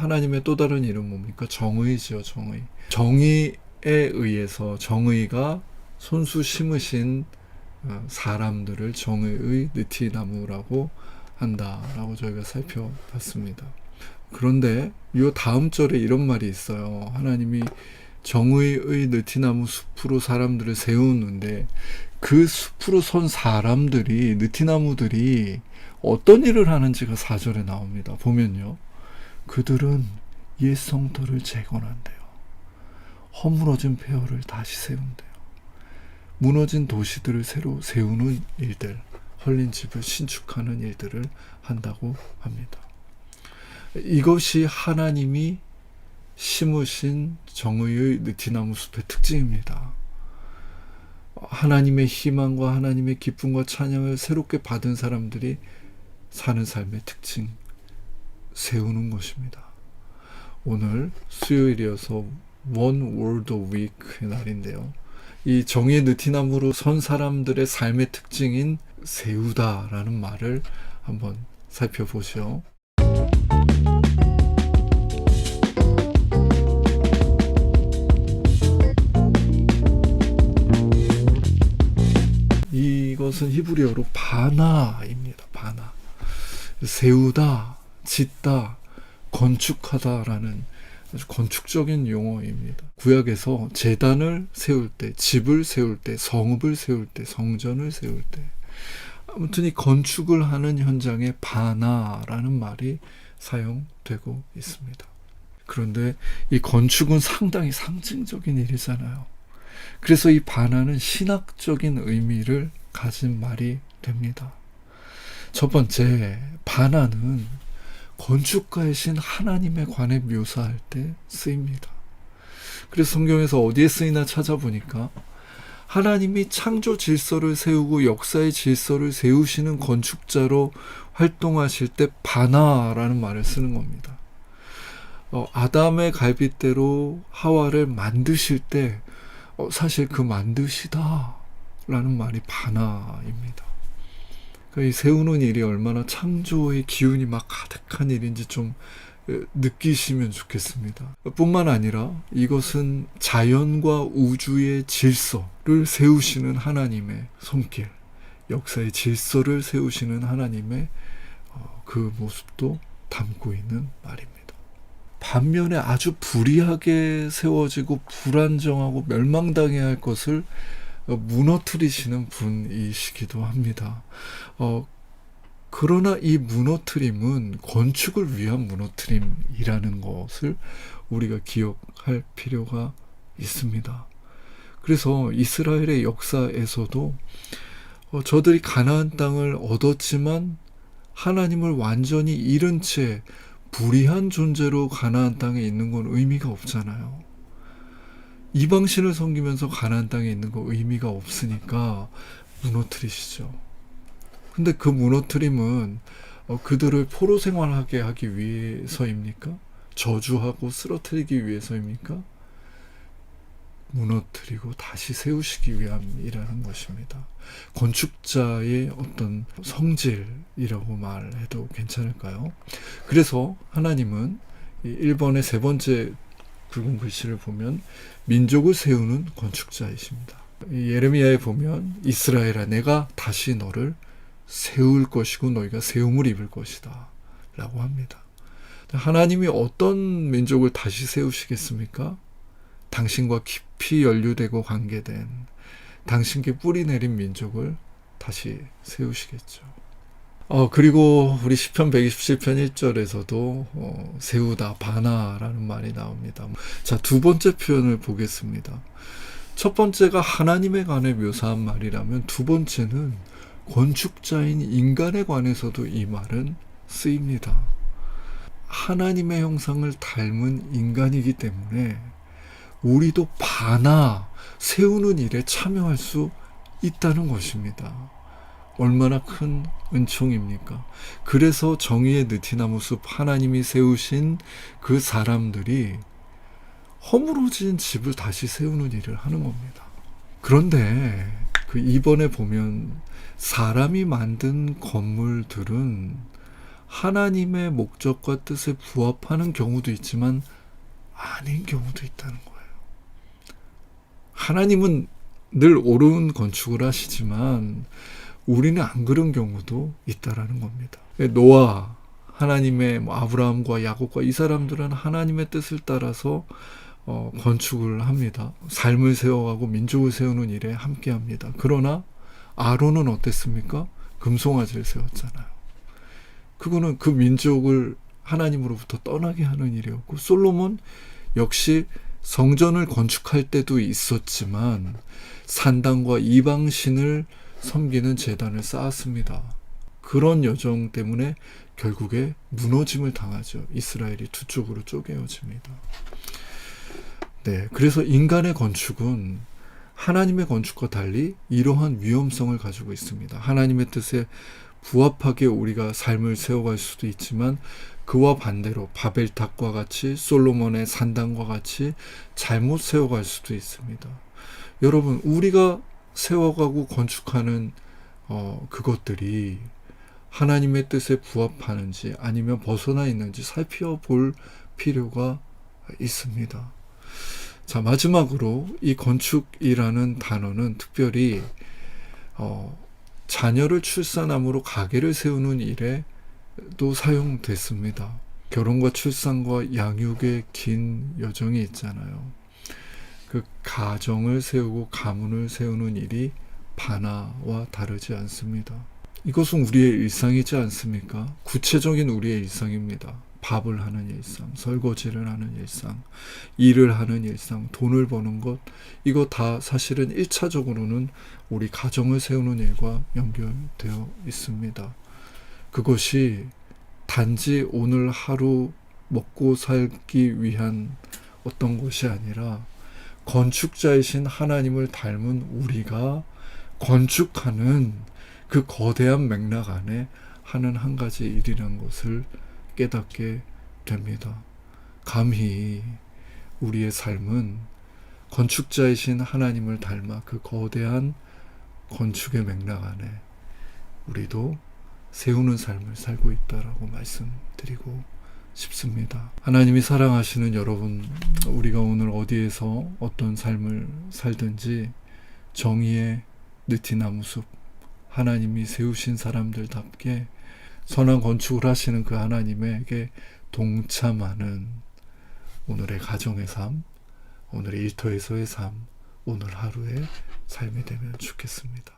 하나님의 또 다른 이름 뭡니까? 정의지요, 정의. 정의에 의해서 정의가 손수 심으신 사람들을 정의의 느티나무라고 한다라고 저희가 살펴봤습니다. 그런데 이 다음 절에 이런 말이 있어요. 하나님이 정의의 느티나무 숲으로 사람들을 세우는데 그 숲으로 선 사람들이, 느티나무들이 어떤 일을 하는지가 4절에 나옵니다. 보면요, 그들은 옛 성터를 재건한대요. 허물어진 폐허를 다시 세운대요. 무너진 도시들을 새로 세우는 일들, 헐린 집을 신축하는 일들을 한다고 합니다. 이것이 하나님이 심으신 정의의 느티나무 숲의 특징입니다. 하나님의 희망과 하나님의 기쁨과 찬양을 새롭게 받은 사람들이 사는 삶의 특징, 세우는 것입니다. 오늘 수요일이어서 One Word a Week의 날인데요. 이 정의의 느티나무로 선 사람들의 삶의 특징인 세우다라는 말을 한번 살펴보시죠. 이것은 히브리어로 바나입니다. 바나. 세우다, 짓다, 건축하다라는 아주 건축적인 용어입니다. 구약에서 제단을 세울 때, 집을 세울 때, 성읍을 세울 때, 성전을 세울 때, 아무튼 이 건축을 하는 현장에 바나라는 말이 사용되고 있습니다. 그런데 이 건축은 상당히 상징적인 일이잖아요. 그래서 이 바나는 신학적인 의미를 가진 말이 됩니다. 첫 번째, 바나는 건축가이신 하나님에 관해 묘사할 때 쓰입니다. 그래서 성경에서 어디에 쓰이나 찾아보니까 하나님이 창조 질서를 세우고 역사의 질서를 세우시는 건축자로 활동하실 때 바나라는 말을 쓰는 겁니다. 아담의 갈빗대로 하와를 만드실 때 사실 그 만드시다 라는 말이 바나입니다. 그러니까 이 세우는 일이 얼마나 창조의 기운이 막 가득한 일인지 좀 느끼시면 좋겠습니다. 뿐만 아니라 이것은 자연과 우주의 질서를 세우시는 하나님의 손길, 역사의 질서를 세우시는 하나님의 그 모습도 담고 있는 말입니다. 반면에 아주 불이하게 세워지고 불안정하고 멸망당해야 할 것을 무너뜨리시는 분이시기도 합니다. 그러나 이 무너뜨림은 건축을 위한 무너뜨림이라는 것을 우리가 기억할 필요가 있습니다. 그래서 이스라엘의 역사에서도 저들이 가나안 땅을 얻었지만 하나님을 완전히 잃은 채 불의한 존재로 가나안 땅에 있는 건 의미가 없잖아요. 이방신을 섬기면서 가나안 땅에 있는 거 의미가 없으니까 무너뜨리시죠. 근데 그 무너뜨림은 그들을 포로 생활하게 하기 위해서입니까? 저주하고 쓰러뜨리기 위해서입니까? 무너뜨리고 다시 세우시기 위함이라는 것입니다. 건축자의 어떤 성질이라고 말해도 괜찮을까요? 그래서 하나님은 1번의 세 번째 굵은 글씨를 보면 민족을 세우는 건축자이십니다. 예레미야에 보면 이스라엘아 내가 다시 너를 세울 것이고 너희가 세움을 입을 것이다 라고 합니다. 하나님이 어떤 민족을 다시 세우시겠습니까? 당신과 깊이 연루되고 관계된 당신께 뿌리 내린 민족을 다시 세우시겠죠. 그리고 우리 시편 127편 1절에서도 세우다, 바나라는 말이 나옵니다. 자, 두 번째 표현을 보겠습니다. 첫 번째가 하나님에 관해 묘사한 말이라면 두 번째는 건축자인 인간에 관해서도 이 말은 쓰입니다. 하나님의 형상을 닮은 인간이기 때문에 우리도 바나, 세우는 일에 참여할 수 있다는 것입니다. 얼마나 큰 은총입니까? 그래서 정의의 느티나무 숲 하나님이 세우신 그 사람들이 허물어진 집을 다시 세우는 일을 하는 겁니다. 그런데 그 2번에 보면 사람이 만든 건물들은 하나님의 목적과 뜻에 부합하는 경우도 있지만 아닌 경우도 있다는 거예요. 하나님은 늘 옳은 건축을 하시지만 우리는 안 그런 경우도 있다라는 겁니다. 노아, 하나님의 아브라함과 야곱과 이 사람들은 하나님의 뜻을 따라서 건축을 합니다. 삶을 세워가고 민족을 세우는 일에 함께합니다. 그러나 아론은 어땠습니까? 금송아지를 세웠잖아요. 그거는 그 민족을 하나님으로부터 떠나게 하는 일이었고, 솔로몬 역시 성전을 건축할 때도 있었지만 산당과 이방신을 섬기는 제단을 쌓았습니다. 그런 여정 때문에 결국에 무너짐을 당하죠. 이스라엘이 두 쪽으로 쪼개어집니다. 네, 그래서 인간의 건축은 하나님의 건축과 달리 이러한 위험성을 가지고 있습니다. 하나님의 뜻에 부합하게 우리가 삶을 세워갈 수도 있지만 그와 반대로 바벨탑과 같이 솔로몬의 산당과 같이 잘못 세워갈 수도 있습니다. 여러분, 우리가 세워가고 건축하는 그것들이 하나님의 뜻에 부합하는지 아니면 벗어나 있는지 살펴볼 필요가 있습니다. 자, 마지막으로 이 건축이라는 단어는 특별히 자녀를 출산함으로 가계를 세우는 일에도 사용됐습니다. 결혼과 출산과 양육의 긴 여정이 있잖아요. 그 가정을 세우고 가문을 세우는 일이 바나와 다르지 않습니다. 이것은 우리의 일상이지 않습니까? 구체적인 우리의 일상입니다. 밥을 하는 일상, 설거지를 하는 일상, 일을 하는 일상, 돈을 버는 것, 이거 다 사실은 1차적으로는 우리 가정을 세우는 일과 연결되어 있습니다. 그것이 단지 오늘 하루 먹고 살기 위한 어떤 것이 아니라 건축자이신 하나님을 닮은 우리가 건축하는 그 거대한 맥락 안에 하는 한 가지 일이라는 것을 깨닫게 됩니다. 감히 우리의 삶은 건축자이신 하나님을 닮아 그 거대한 건축의 맥락 안에 우리도 세우는 삶을 살고 있다라고 말씀드리고 싶습니다. 하나님이 사랑하시는 여러분, 우리가 오늘 어디에서 어떤 삶을 살든지 정의의 느티나무숲, 하나님이 세우신 사람들답게 선한 건축을 하시는 그 하나님에게 동참하는 오늘의 가정의 삶, 오늘의 일터에서의 삶, 오늘 하루의 삶이 되면 좋겠습니다.